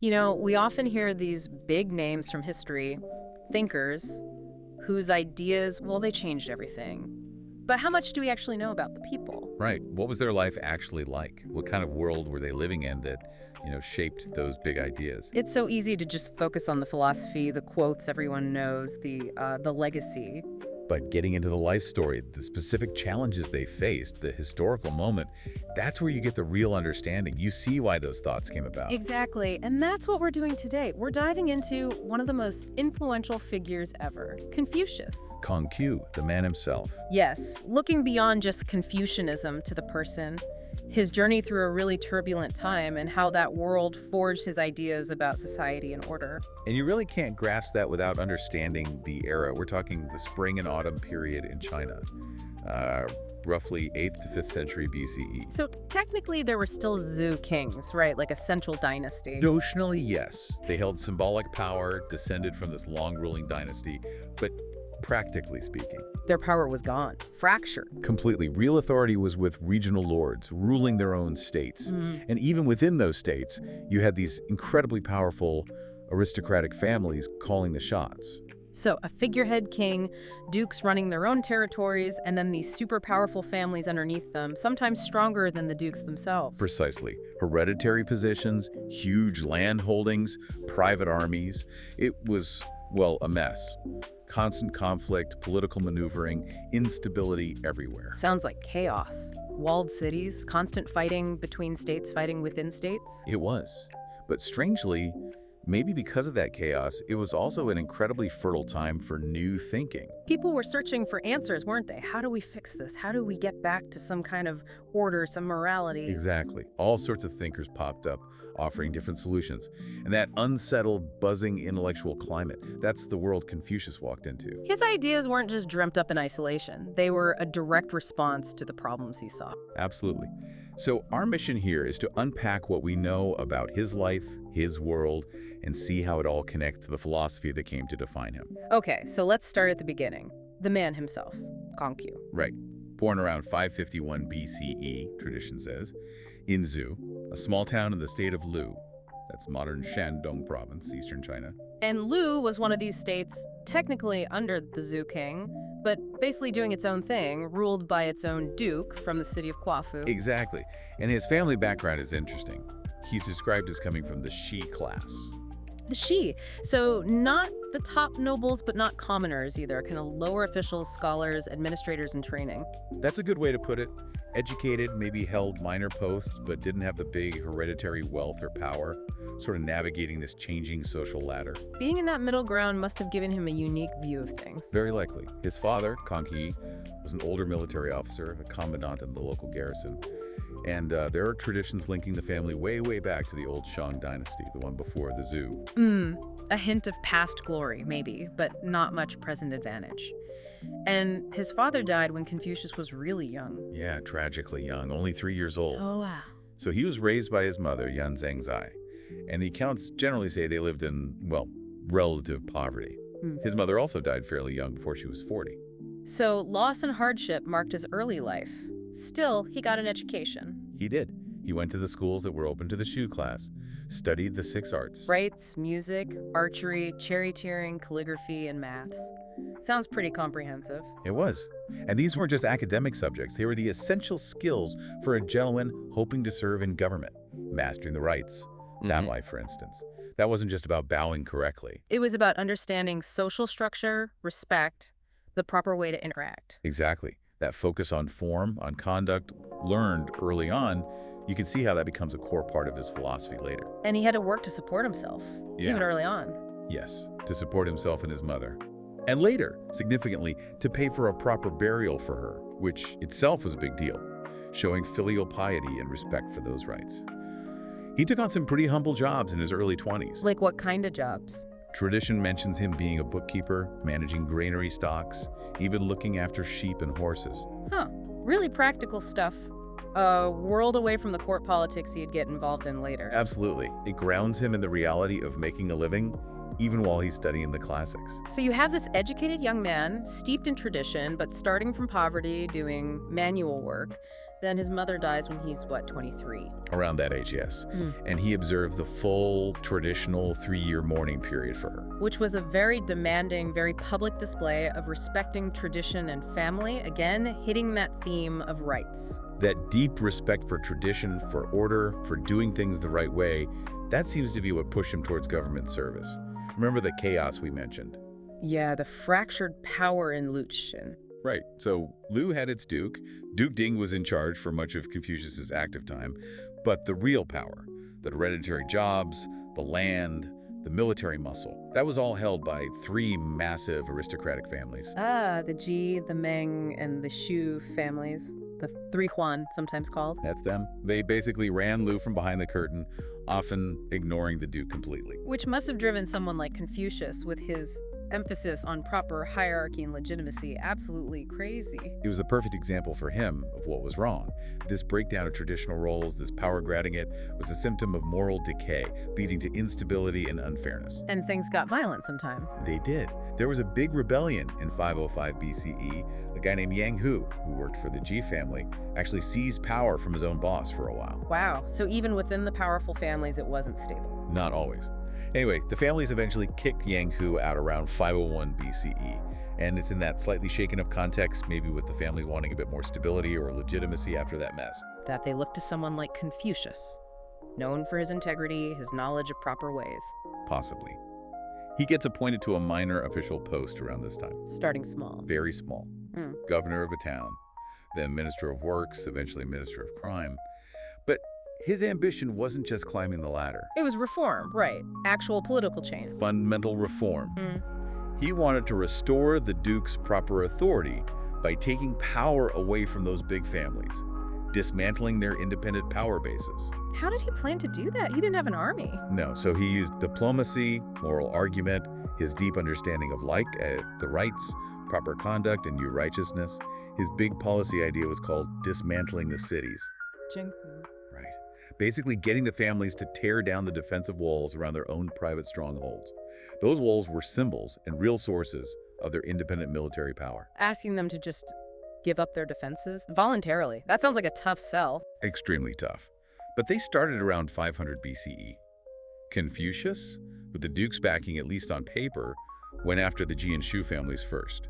You know, we often hear these big names from history, thinkers, whose ideas, well, they changed everything. But how much do we actually know about the people? Right. What was their life actually like? What kind of world were they living in that shaped those big ideas? It's so easy to just focus on the philosophy, the quotes everyone knows, the legacy. But getting into the life story, the specific challenges they faced, the historical moment, that's where you get the real understanding. You see why those thoughts came about. Exactly, and that's what we're doing today. We're diving into one of the most influential figures ever, Confucius. Confu, the man himself. Yes, looking beyond just Confucianism to the person, his journey through a really turbulent time and how that world forged his ideas about society and order. And you really can't grasp that without understanding the era. We're talking the spring and autumn period in China, roughly 8th to 5th century BCE. So technically there were still Zhou kings, right? Like a central dynasty. Notionally, yes. They held symbolic power, descended from this long-ruling dynasty, but practically speaking, Their power was gone, fractured. completely. Real authority was with regional lords ruling their own states. And even within those states, you had these incredibly powerful aristocratic families calling the shots. So a figurehead king, dukes running their own territories, and then these super powerful families underneath them, sometimes stronger than the dukes themselves. Precisely. Hereditary positions, huge land holdings, private armies. It was, well, a mess. Constant conflict, political maneuvering, instability everywhere. Sounds like chaos. Walled cities, constant fighting between states, fighting within states. It was. But strangely, maybe because of that chaos, it was also an incredibly fertile time for new thinking. People were searching for answers, weren't they? How do we fix this? How do we get back to some kind of order, some morality? Exactly. All sorts of thinkers popped up, offering different solutions. And that unsettled, buzzing intellectual climate, that's the world Confucius walked into. His ideas weren't just dreamt up in isolation. They were a direct response to the problems he saw. Absolutely. So our mission here is to unpack what we know about his life, his world, and see how it all connects to the philosophy that came to define him. Okay, so let's start at the beginning. The man himself, Confu. Right. Born around 551 BCE, tradition says, in Zhou, a small town in the state of Lu. That's modern Shandong province, eastern China. And Lu was one of these states technically under the Zhou king, but basically doing its own thing, ruled by its own duke from the city of Quafu. Exactly. And his family background is interesting. He's described as coming from the Shi class. The Shi. So not the top nobles, but not commoners either, kind of lower officials, scholars, administrators in training. That's a good way to put it. Educated, maybe held minor posts, but didn't have the big hereditary wealth or power, sort of navigating this changing social ladder. Being in that middle ground must have given him a unique view of things. Very likely. His father, Kang He, was an older military officer, a commandant in the local garrison. And there are traditions linking the family way, way back to the old Shang dynasty, the one before the Zhou. A hint of past glory, maybe, but not much present advantage. And his father died when Confucius was really young. Yeah, tragically young, only 3 years old. Oh, wow. So he was raised by his mother, Yan Zhangzai. And the accounts generally say they lived in, well, relative poverty. His mother also died fairly young, before she was 40. So loss and hardship marked his early life. Still, he got an education. He did. He went to the schools that were open to the Shu class, studied the 6 arts. Rites, music, archery, charioteering, calligraphy, and maths. Sounds pretty comprehensive. It was. And these weren't just academic subjects. They were the essential skills for a gentleman hoping to serve in government. Mastering the rights. That life, for instance. That wasn't just about bowing correctly. It was about understanding social structure, respect, the proper way to interact. Exactly. That focus on form, on conduct, learned early on, you can see how that becomes a core part of his philosophy later. And he had to work to support himself, even early on. Yes, to support himself and his mother. And later, significantly, to pay for a proper burial for her, which itself was a big deal, showing filial piety and respect for those rights. He took on some pretty humble jobs in his early 20s. Like what kind of jobs? Tradition mentions him being a bookkeeper, managing granary stocks, even looking after sheep and horses. Huh, really practical stuff. A world away from the court politics he'd get involved in later. Absolutely. It grounds him in the reality of making a living, even while he's studying the classics. So you have this educated young man, steeped in tradition, but starting from poverty, doing manual work. Then his mother dies when he's, what, 23? Around that age, yes. Mm. And he observed the full, traditional 3-year mourning period for her. Which was a very demanding, very public display of respecting tradition and family, again, hitting that theme of rights. That deep respect for tradition, for order, for doing things the right way, that seems to be what pushed him towards government service. Remember the chaos we mentioned? Yeah, the fractured power in Luqian. Right. So Lu had its duke. Duke Ding was in charge for much of Confucius's active time. But the real power, the hereditary jobs, the land, the military muscle, that was all held by 3 massive aristocratic families. Ah, the Ji, the Meng, and the Shu families. The 3 Huan, sometimes called. That's them. They basically ran Lu from behind the curtain, often ignoring the duke completely. Which must have driven someone like Confucius, with his emphasis on proper hierarchy and legitimacy, absolutely crazy. It was the perfect example for him of what was wrong. This breakdown of traditional roles, this power grabbing it, was a symptom of moral decay, leading to instability and unfairness. And things got violent sometimes. They did. There was a big rebellion in 505 BCE. A guy named Yang Hu, who worked for the Ji family, actually seized power from his own boss for a while. Wow, so even within the powerful families, it wasn't stable. Not always. Anyway, the families eventually kicked Yang Hu out around 501 BCE, and it's in that slightly shaken up context, maybe with the families wanting a bit more stability or legitimacy after that mess. That they looked to someone like Confucius, known for his integrity, his knowledge of proper ways. Possibly. He gets appointed to a minor official post around this time. Starting small. Very small. Governor of a town, then Minister of Works, eventually Minister of Crime. But his ambition wasn't just climbing the ladder. It was reform, right. Actual political change. Fundamental reform. He wanted to restore the Duke's proper authority by taking power away from those big families, dismantling their independent power bases. How did he plan to do that? He didn't have an army. No, so he used diplomacy, moral argument, his deep understanding of the rights, proper conduct, and new righteousness. His big policy idea was called dismantling the cities. Jinku. Right. Basically getting the families to tear down the defensive walls around their own private strongholds. Those walls were symbols and real sources of their independent military power. Asking them to just give up their defenses voluntarily. That sounds like a tough sell. Extremely tough. But they started around 500 BCE. Confucius, with the Duke's backing at least on paper, went after the Ji and Shu families first.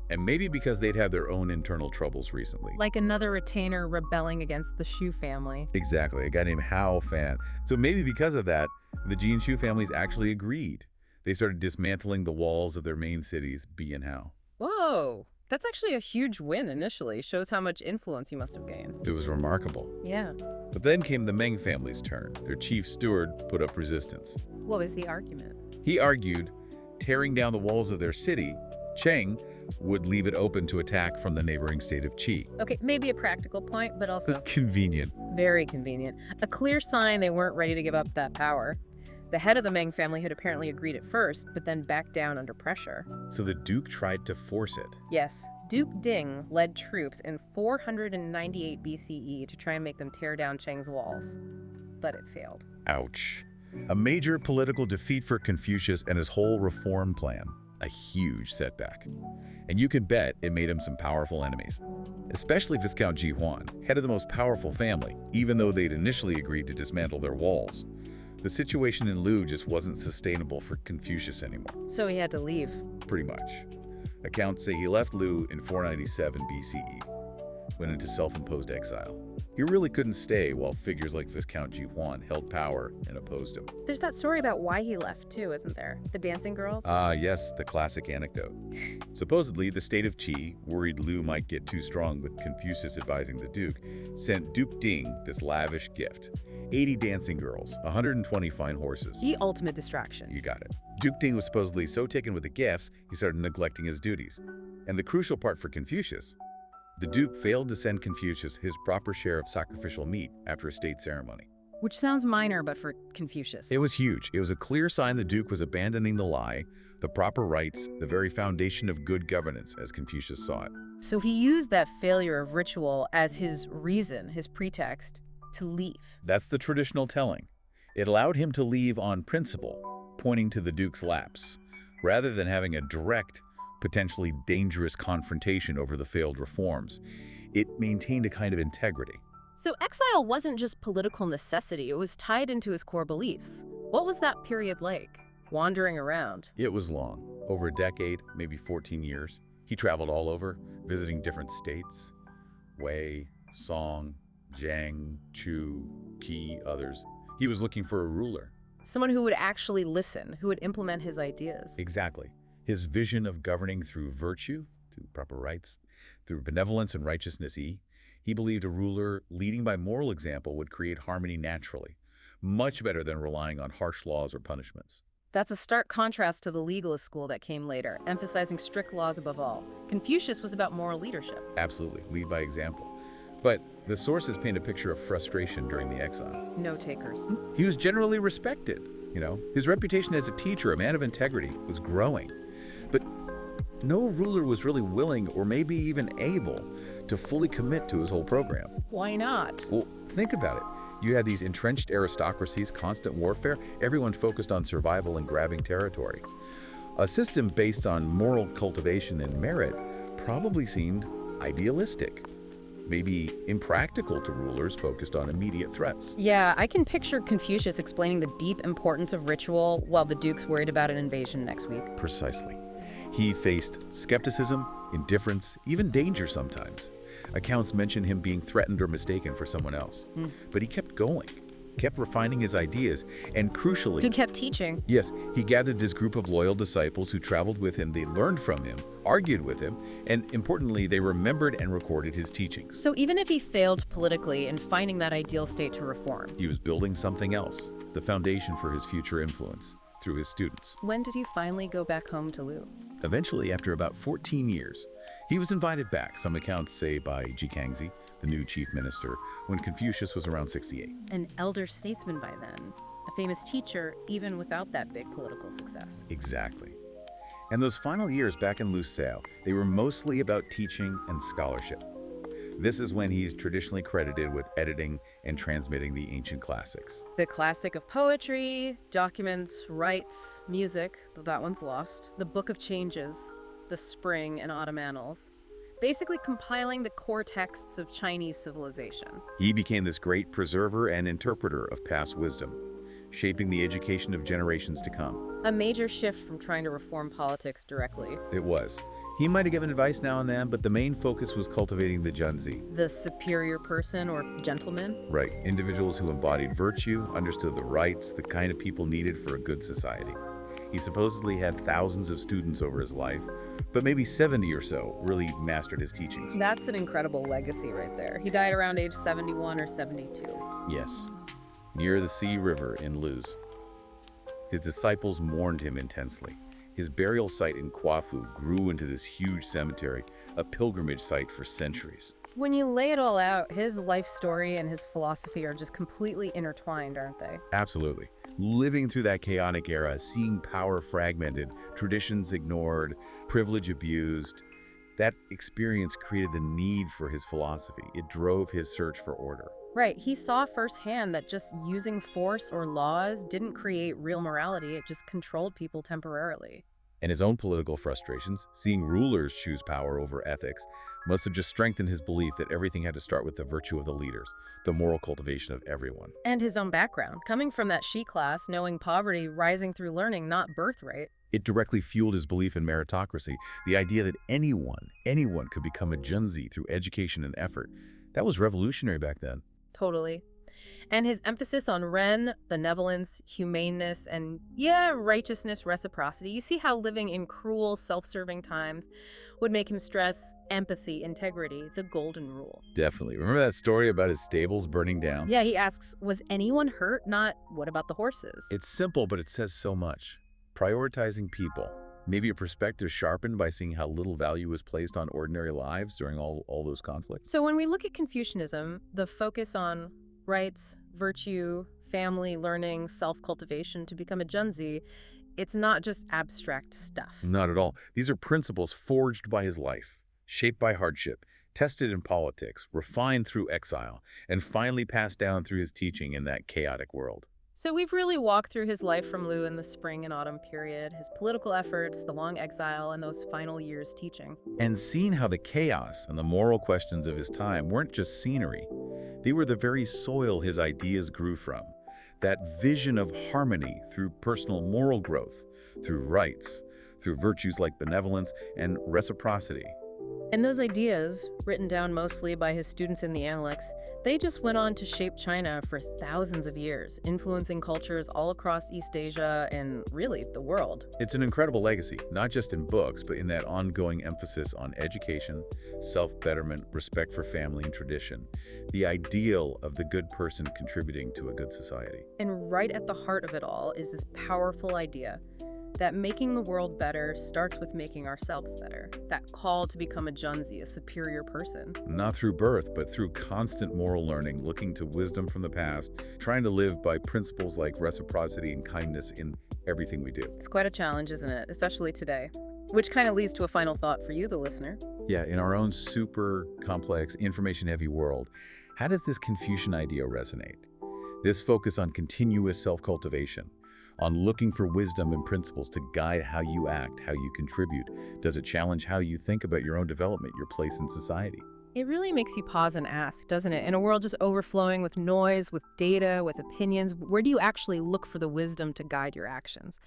And maybe because they'd had their own internal troubles recently. Like another retainer rebelling against the Shu family. Exactly, a guy named Hao Fan. So maybe because of that, the Ji and Shu families actually agreed. They started dismantling the walls of their main cities, Bi and Hao. Whoa, that's actually a huge win initially. Shows how much influence he must have gained. It was remarkable. Yeah. But then came the Meng family's turn. Their chief steward put up resistance. What was the argument? He argued tearing down the walls of their city, Cheng, would leave it open to attack from the neighboring state of Qi. Okay, maybe a practical point, but also Convenient. very convenient. A clear sign they weren't ready to give up that power. The head of the Meng family had apparently agreed at first, but then backed down under pressure. So the Duke tried to force it. Yes, Duke Ding led troops in 498 BCE to try and make them tear down Cheng's walls. But it failed. Ouch. A major political defeat for Confucius and his whole reform plan. A huge setback. And you can bet it made him some powerful enemies. Especially Viscount Ji Huan, head of the most powerful family, even though they'd initially agreed to dismantle their walls. The situation in Lu just wasn't sustainable for Confucius anymore. So he had to leave. Pretty much. Accounts say he left Lu in 497 BCE, went into self-imposed exile. He really couldn't stay while figures like Viscount Ji Huan held power and opposed him. There's that story about why he left too, isn't there? The dancing girls? Ah, yes, the classic anecdote. Supposedly, the state of Qi, worried Lu might get too strong with Confucius advising the Duke, sent Duke Ding this lavish gift. 80 dancing girls, 120 fine horses. The ultimate distraction. You got it. Duke Ding was supposedly so taken with the gifts, he started neglecting his duties. And the crucial part for Confucius, the Duke failed to send Confucius his proper share of sacrificial meat after a state ceremony. Which sounds minor, but for Confucius. It was huge. It was a clear sign the Duke was abandoning the lie, the proper rights, the very foundation of good governance, as Confucius saw it. So he used that failure of ritual as his reason, his pretext, to leave. That's the traditional telling. It allowed him to leave on principle, pointing to the Duke's lapse, rather than having a direct, potentially dangerous confrontation over the failed reforms. It maintained a kind of integrity. So exile wasn't just political necessity, it was tied into his core beliefs. What was that period like? Wandering around. It was long, over a decade, maybe 14 years. He traveled all over, visiting different states. Wei, Song, Jiang, Chu, Qi, others. He was looking for a ruler. Someone who would actually listen, who would implement his ideas. Exactly. His vision of governing through virtue, through proper rights, through benevolence and righteousness. He believed a ruler leading by moral example would create harmony naturally, much better than relying on harsh laws or punishments. That's a stark contrast to the legalist school that came later, emphasizing strict laws above all. Confucius was about moral leadership. Absolutely, lead by example. But the sources paint a picture of frustration during the exile. No takers. He was generally respected. His reputation as a teacher, a man of integrity, was growing. But no ruler was really willing or maybe even able to fully commit to his whole program. Why not? Well, think about it. You had these entrenched aristocracies, constant warfare, everyone focused on survival and grabbing territory. A system based on moral cultivation and merit probably seemed idealistic, maybe impractical to rulers focused on immediate threats. Yeah, I can picture Confucius explaining the deep importance of ritual while the Duke's worried about an invasion next week. Precisely. He faced skepticism, indifference, even danger sometimes. Accounts mention him being threatened or mistaken for someone else. But he kept going, kept refining his ideas, and crucially— Duke kept teaching. Yes, he gathered this group of loyal disciples who traveled with him. They learned from him, argued with him, and importantly, they remembered and recorded his teachings. So even if he failed politically in finding that ideal state to reform, He was building something else, the foundation for his future influence, through his students. when did he finally go back home to Lu? Eventually, after about 14 years, he was invited back, some accounts say by Ji Kangxi, the new chief minister, when Confucius was around 68. An elder statesman by then, a famous teacher even without that big political success. Exactly. And those final years back in Lucelle, they were mostly about teaching and scholarship. This is when he's traditionally credited with editing and transmitting the ancient classics. The classic of poetry, documents, rites, music, though that one's lost, the Book of Changes, the Spring and Autumn Annals, basically compiling the core texts of Chinese civilization. He became this great preserver and interpreter of past wisdom, shaping the education of generations to come. A major shift from trying to reform politics directly. It was. He might have given advice now and then, but the main focus was cultivating the Junzi. The superior person or gentleman. Right, individuals who embodied virtue, understood the rights, the kind of people needed for a good society. He supposedly had thousands of students over his life, but maybe 70 or so really mastered his teachings. That's an incredible legacy right there. He died around age 71 or 72. Yes, near the Sea River in Luz. His disciples mourned him intensely. His burial site in Quafu grew into this huge cemetery, a pilgrimage site for centuries. When you lay it all out, his life story and his philosophy are just completely intertwined, aren't they? Absolutely. Living through that chaotic era, seeing power fragmented, traditions ignored, privilege abused, that experience created the need for his philosophy. It drove his search for order. Right, he saw firsthand that just using force or laws didn't create real morality, it just controlled people temporarily. And his own political frustrations, seeing rulers choose power over ethics, must have just strengthened his belief that everything had to start with the virtue of the leaders, the moral cultivation of everyone. And his own background, coming from that Shi class, knowing poverty, rising through learning, not birthright. It directly fueled his belief in meritocracy, the idea that anyone could become a junzi through education and effort. That was revolutionary back then. Totally. And his emphasis on Ren, benevolence, humaneness, and righteousness, reciprocity. You see how living in cruel, self-serving times would make him stress empathy, integrity, the golden rule. Definitely. Remember that story about his stables burning down? Yeah, he asks, was anyone hurt? Not, what about the horses? It's simple, but it says so much. Prioritizing people. Maybe a perspective sharpened by seeing how little value was placed on ordinary lives during all those conflicts. So when we look at Confucianism, the focus on rights, virtue, family, learning, self-cultivation to become a junzi, it's not just abstract stuff. Not at all. These are principles forged by his life, shaped by hardship, tested in politics, refined through exile, and finally passed down through his teaching in that chaotic world. So we've really walked through his life from Lu in the spring and autumn period, his political efforts, the long exile, and those final years teaching. And seen how the chaos and the moral questions of his time weren't just scenery. They were the very soil his ideas grew from. That vision of harmony through personal moral growth, through rights, through virtues like benevolence and reciprocity. And those ideas, written down mostly by his students in the Analects, they just went on to shape China for thousands of years, influencing cultures all across East Asia and really the world. It's an incredible legacy, not just in books, but in that ongoing emphasis on education, self-betterment, respect for family and tradition, the ideal of the good person contributing to a good society. And right at the heart of it all is this powerful idea that making the world better starts with making ourselves better. That call to become a Junzi, a superior person. Not through birth, but through constant moral learning, looking to wisdom from the past, trying to live by principles like reciprocity and kindness in everything we do. It's quite a challenge, isn't it? Especially today. Which kind of leads to a final thought for you, the listener. Yeah, in our own super complex, information-heavy world, how does this Confucian idea resonate? This focus on continuous self-cultivation, on looking for wisdom and principles to guide how you act, how you contribute. Does it challenge how you think about your own development, your place in society? It really makes you pause and ask, doesn't it? In a world just overflowing with noise, with data, with opinions, where do you actually look for the wisdom to guide your actions?